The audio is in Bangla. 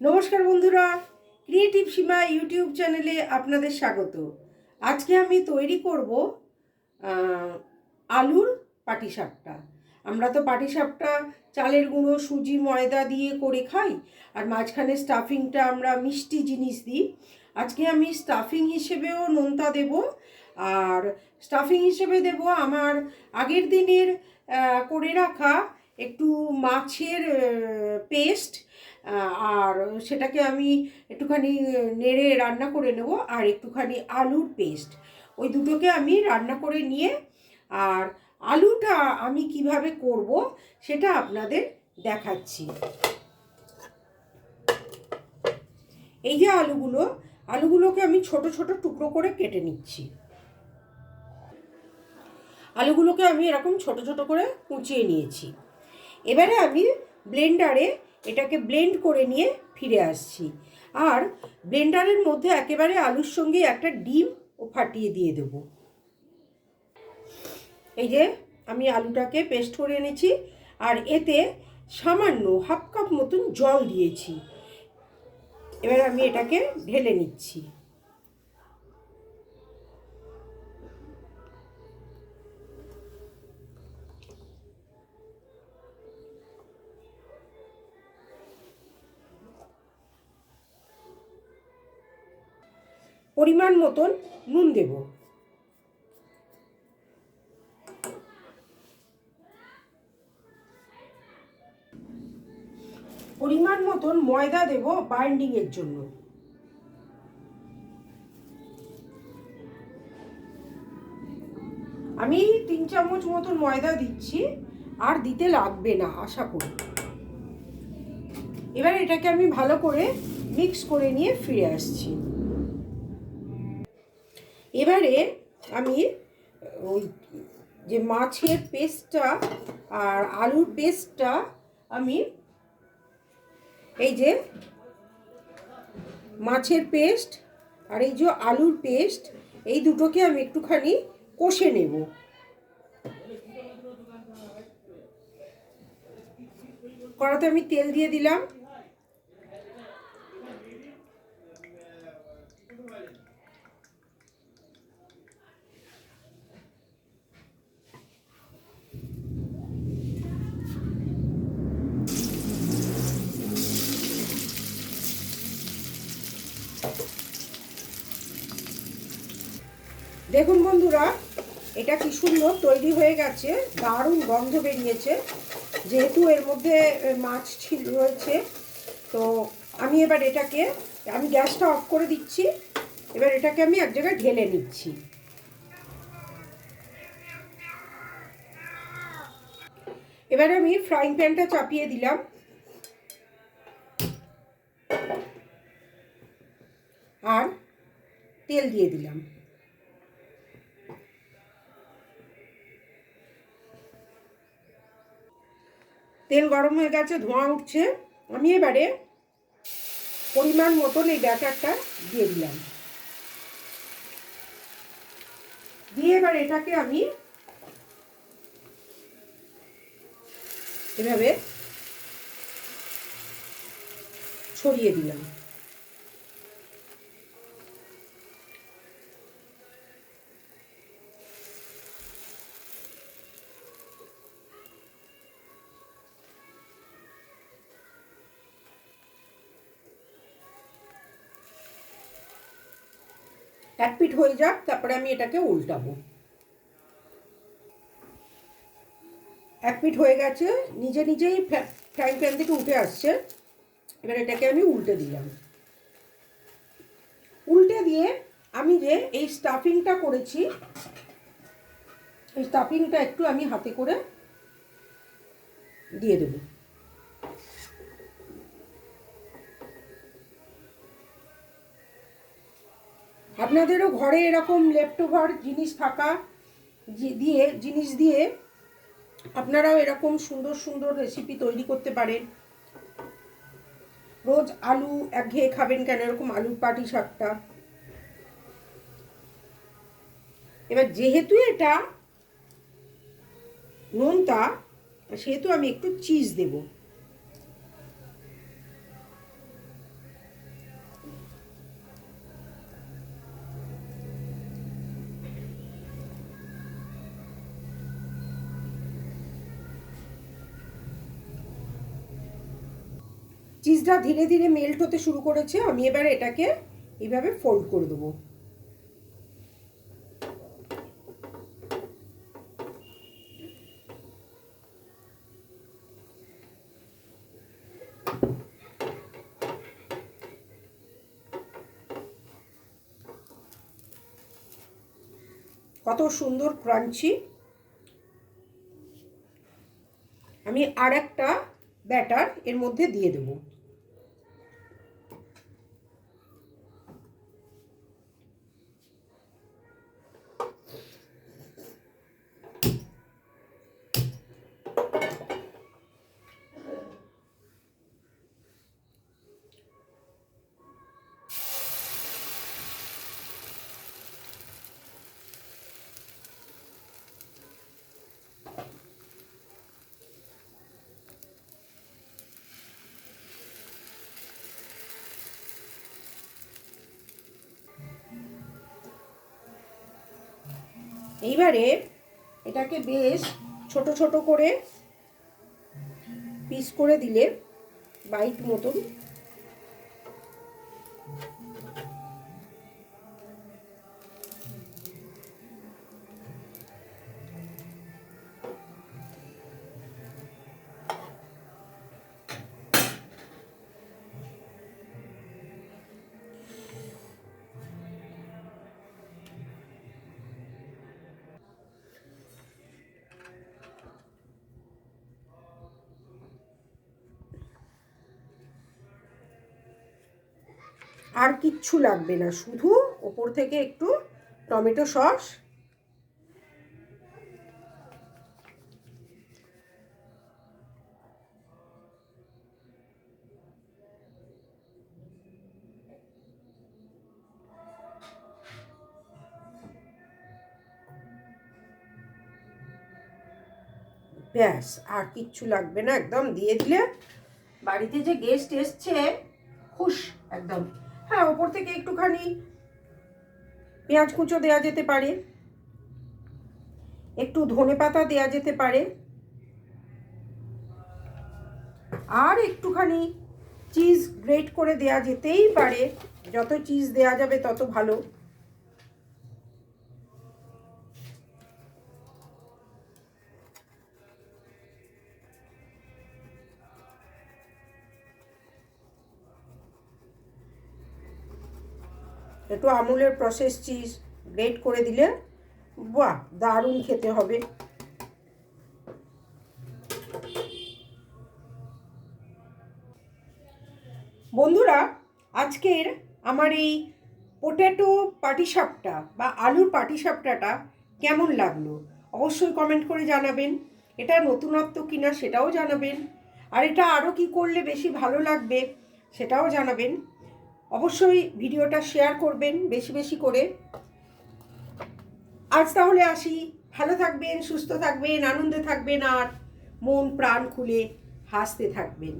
নমস্কার বন্ধুরা, ক্রিয়েটিভ সীমা ইউটিউব চ্যানেলে আপনাদের স্বাগত। আজকে আমি তৈরি করব আলুর পাটিসাপটা। আমরা তো পাটিসাপটা চালের গুঁড়ো, সুজি, ময়দা দিয়ে করে খাই, আর মাঝখানে স্টাফিংটা আমরা মিষ্টি জিনিস দিই। আজকে আমি স্টাফিং হিসেবেও নোনতা দেব, আর স্টাফিং হিসেবে দেব আমার আগের দিনের করে রাখা একটু মাছের পেস্ট, আর সেটাকে আমি একটুখানি নেড়ে রান্না করে নেব, আর একটুখানি আলুর পেস্ট, ওই দুটোকে আমি রান্না করে নিয়ে, আর আলুটা আমি কিভাবে করব সেটা আপনাদের দেখাচ্ছি। এই যে আলুগুলোকে আমি ছোট ছোট টুকরো করে কেটে নিচ্ছি। আলুগুলোকে আমি এরকম ছোট ছোট করে কুচিয়ে নিয়েছি। এবারে আমি ব্লেন্ডারে এটাকে ব্লেন্ড করে নিয়ে ফিরে আসছি, আর ব্লেন্ডারের মধ্যে একেবারে আলুর সঙ্গে একটা ডিম ফাটিয়ে দিয়ে দেব। এই যে আমি আলুটাকে পেস্ট করে এনেছি, আর এতে সামান্য হাফ কাপ মতন জল দিয়েছি। এবার আমি এটাকে ঢেলে নিচ্ছি। পরিমাণ মতন নুন দেব। পরিমাণ মতন ময়দা দেব বাইন্ডিংয়ের জন্য। আমি 3 চামচ মতন ময়দা দিচ্ছি, আর দিতে লাগবে না আশা করি। এবার এটাকে আমি ভালো করে মিক্স করে নিয়ে ফিরে আসছি। এবারে আমি ওই যে মাছের পেস্টটা আর আলুর পেস্টটা আমি এই যে মাছের পেস্ট আর এই যে আলুর পেস্ট, এই দুটোকে আমি একটুখানি কষে নেব। কড়াতে আমি তেল দিয়ে দিলাম। দেখুন বন্ধুরা, এটা কি সুন্দর তৈরি হয়ে গেছে, দারুণ গন্ধ বেরিয়েছে। যেহেতু এর মধ্যে মাছ রয়েছে, তো আমি এবার এটাকে গ্যাসটা অফ করে দিচ্ছি। এবার এটাকে আমি এক জায়গায় ঢেলে নিচ্ছি। এবারে আমি ফ্রাইং প্যানটা চাপিয়ে দিলাম, আর তেল দিয়ে দিলাম। তেল গরম হয়ে গেছে, ধোঁয়া উঠছে। আমি এবারে পরিমাণ মতন এই ব্যাটারটা দিয়ে দিলাম। দিয়ে এবার এটাকে আমি এভাবে ছড়িয়ে দিলাম। এক পিঠ হয়ে যাক, তারপরে আমি এটাকে উল্টাবো। এক পিঠ হয়ে গেছে, নিজে নিজেই ফ্রাইং প্যান থেকে উঠে আসছে। এবার এটাকে আমি উল্টে দিলাম। উল্টে দিয়ে আমি যে এই স্টাফিংটা করেছি, এই স্টাফিংটা একটু আমি হাতে করে দিয়ে দেব। আপনাদেরও ঘরে এরকম লেফট ওভার জিনিস থাকা জিনিস দিয়ে আপনারাও এরকম সুন্দর সুন্দর রেসিপি তৈরি করতে পারেন। রোজ আলু একঘেয়ে খাবেন কেন, এরকম আলুর পাটিসাপটা। এবার যেহেতু এটা নোনতা, সেহেতু আমি একটু চিজ দেব। চিজটা ধীরে ধীরে মেল্ট হতে শুরু করেছে। আমি এবার এটাকে এইভাবে ফোল্ড করে দেবো। কত সুন্দর ক্রাঞ্চি। আমি আর একটা ব্যাটার এর মধ্যে দিয়ে দেব। এইবারে এটাকে বেশ ছোট ছোট করে পিস করে দিলে বাইট মতন আর কিচ্ছু লাগবে না, শুধু ওপর থেকে একটু টমেটো সস, ব্যাস আর কিচ্ছু লাগবে না। একদম দিয়ে দিলে বাড়িতে যে গেস্ট এসছে খুশ একদম। হ্যাঁ, ওপর থেকে একটুখানি পেঁয়াজ কুচো দেওয়া যেতে পারে, একটু ধনেপাতা দেওয়া যেতে পারে, আর একটুখানি চিজ গ্রেট করে দেওয়া যেতেই পারে। যত চিজ দেওয়া যাবে তত ভালো। একটু আমুলের প্রসেস চিজ গ্রেট করে দিলে বাহ, দারুণ খেতে হবে। বন্ধুরা, আজকের আমার এই পোটেটো পাটিসাপটা বা আলুর পাটিসাপটাটা কেমন লাগলো অবশ্যই কমেন্ট করে জানাবেন। এটা নতুনত্ব কিনা সেটাও জানাবেন, আর এটা আরও কি করলে বেশি ভালো লাগবে সেটাও জানাবেন। অবশ্যই ভিডিওটা শেয়ার করবেন বেশি বেশি করে। আজ তাহলে আসি। ভালো থাকবেন, সুস্থ থাকবেন, আনন্দে থাকবেন, আর মন প্রাণ খুলে হাসতে থাকবেন।